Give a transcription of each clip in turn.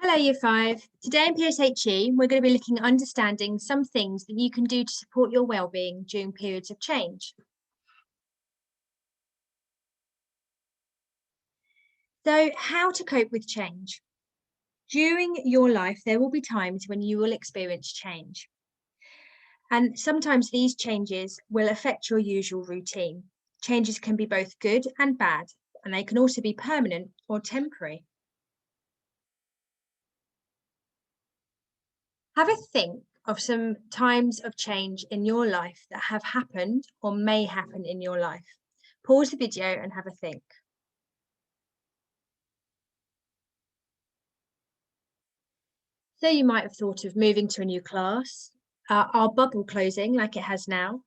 Hello, Year 5. Today in PSHE, we're going to be looking at understanding some things that you can do to support your well-being during periods of change. So, how to cope with change. During your life, there will be times when you will experience change. And sometimes these changes will affect your usual routine. Changes can be both good and bad, and they can also be permanent or temporary. Have a think of some times of change in your life that have happened or may happen in your life. Pause the video and have a think. So you might have thought of moving to a new class, our bubble closing like it has now,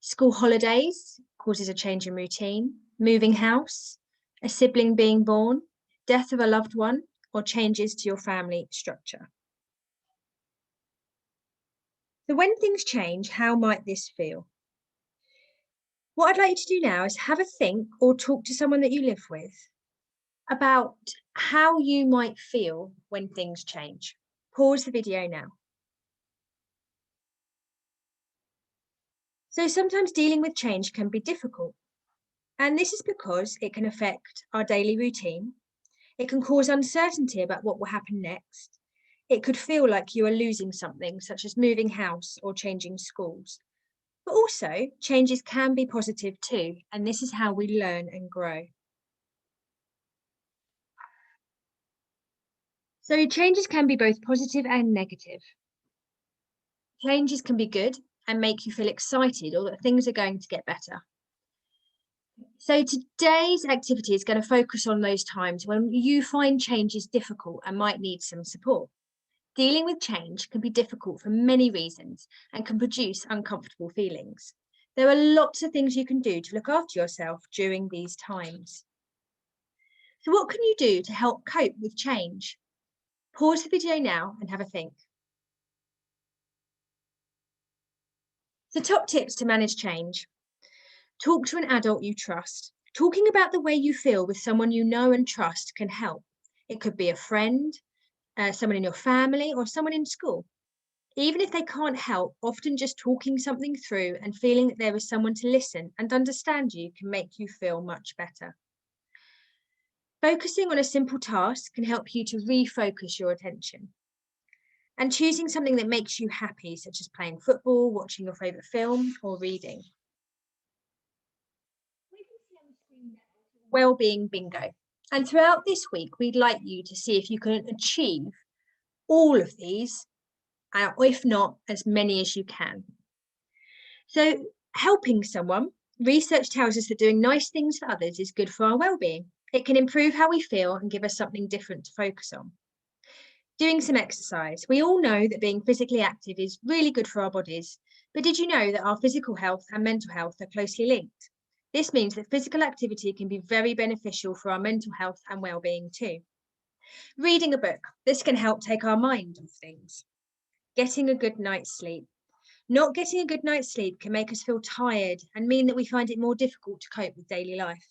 school holidays causes a change in routine, moving house, a sibling being born, death of a loved one, or changes to your family structure. So when things change, how might this feel? What I'd like you to do now is have a think or talk to someone that you live with about how you might feel when things change. Pause the video now. So sometimes dealing with change can be difficult, and this is because it can affect our daily routine. It can cause uncertainty about what will happen next. It could feel like you are losing something, such as moving house or changing schools. But also, changes can be positive too, and this is how we learn and grow. So changes can be both positive and negative. Changes can be good and make you feel excited or that things are going to get better. So today's activity is going to focus on those times when you find change is difficult and might need some support. Dealing with change can be difficult for many reasons and can produce uncomfortable feelings. There are lots of things you can do to look after yourself during these times. So what can you do to help cope with change? Pause the video now and have a think. The top tips to manage change. Talk to an adult you trust. Talking about the way you feel with someone you know and trust can help. It could be a friend, someone in your family, or someone in school. Even if they can't help, often just talking something through and feeling that there is someone to listen and understand you can make you feel much better. Focusing on a simple task can help you to refocus your attention. And choosing something that makes you happy, such as playing football, watching your favourite film, or reading. Wellbeing bingo. And throughout this week, we'd like you to see if you can achieve all of these, or if not, as many as you can. So helping someone, research tells us that doing nice things for others is good for our well-being. It can improve how we feel and give us something different to focus on. Doing some exercise. We all know that being physically active is really good for our bodies, but did you know that our physical health and mental health are closely linked? This means that physical activity can be very beneficial for our mental health and well-being too. Reading a book. This can help take our mind off things. Getting a good night's sleep. Not getting a good night's sleep can make us feel tired and mean that we find it more difficult to cope with daily life.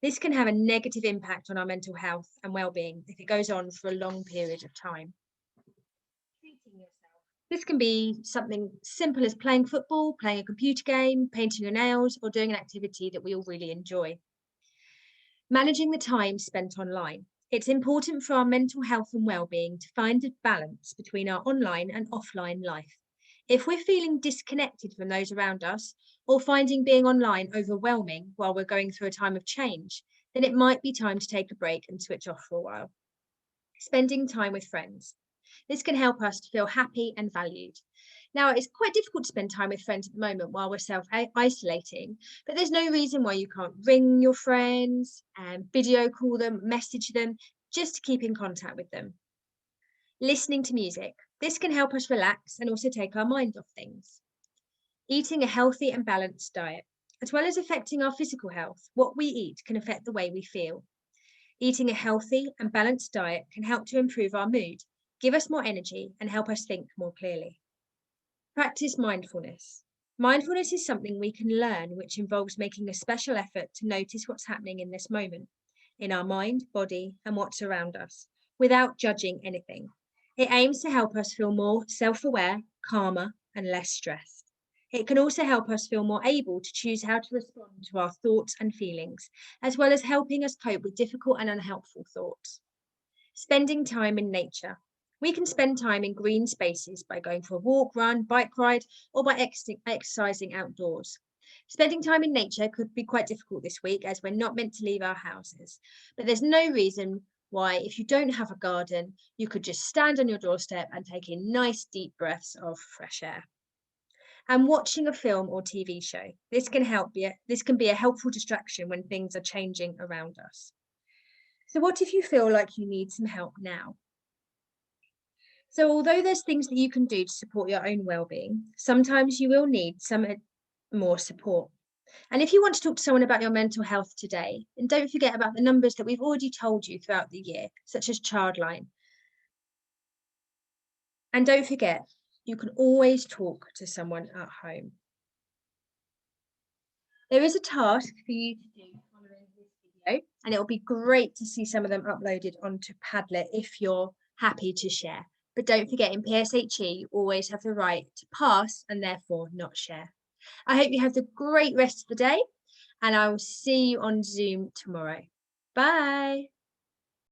This can have a negative impact on our mental health and well-being if it goes on for a long period of time. Treating yourself. This can be something simple as playing football, playing a computer game, painting your nails, or doing an activity that we all really enjoy. Managing the time spent online. It's important for our mental health and well-being to find a balance between our online and offline life. If we're feeling disconnected from those around us or finding being online overwhelming while we're going through a time of change, then it might be time to take a break and switch off for a while. Spending time with friends. This can help us to feel happy and valued. Now, it's quite difficult to spend time with friends at the moment while we're self-isolating, but there's no reason why you can't ring your friends and video call them, message them, just to keep in contact with them. Listening to music. This can help us relax and also take our mind off things. Eating a healthy and balanced diet. As well as affecting our physical health, what we eat can affect the way we feel. Eating a healthy and balanced diet can help to improve our mood, give us more energy, and help us think more clearly. Practice mindfulness. Mindfulness is something we can learn, which involves making a special effort to notice what's happening in this moment, in our mind, body, and what's around us, without judging anything. It aims to help us feel more self-aware, calmer, and less stressed. It can also help us feel more able to choose how to respond to our thoughts and feelings, as well as helping us cope with difficult and unhelpful thoughts. Spending time in nature. We can spend time in green spaces by going for a walk, run, bike ride, or by exercising outdoors. Spending time in nature could be quite difficult this week as we're not meant to leave our houses, but there's no reason why, if you don't have a garden, you could just stand on your doorstep and take in nice deep breaths of fresh air. And watching a film or TV show. This can be a helpful distraction when things are changing around us. So what if you feel like you need some help now? So although there's things that you can do to support your own well-being, sometimes you will need some more support. And if you want to talk to someone about your mental health today, then don't forget about the numbers that we've already told you throughout the year, such as Childline. And don't forget, you can always talk to someone at home. There is a task for you to do following this video, and it will be great to see some of them uploaded onto Padlet if you're happy to share. But don't forget, in PSHE, you always have the right to pass and therefore not share. I hope you have a great rest of the day, and I will see you on Zoom tomorrow. Bye.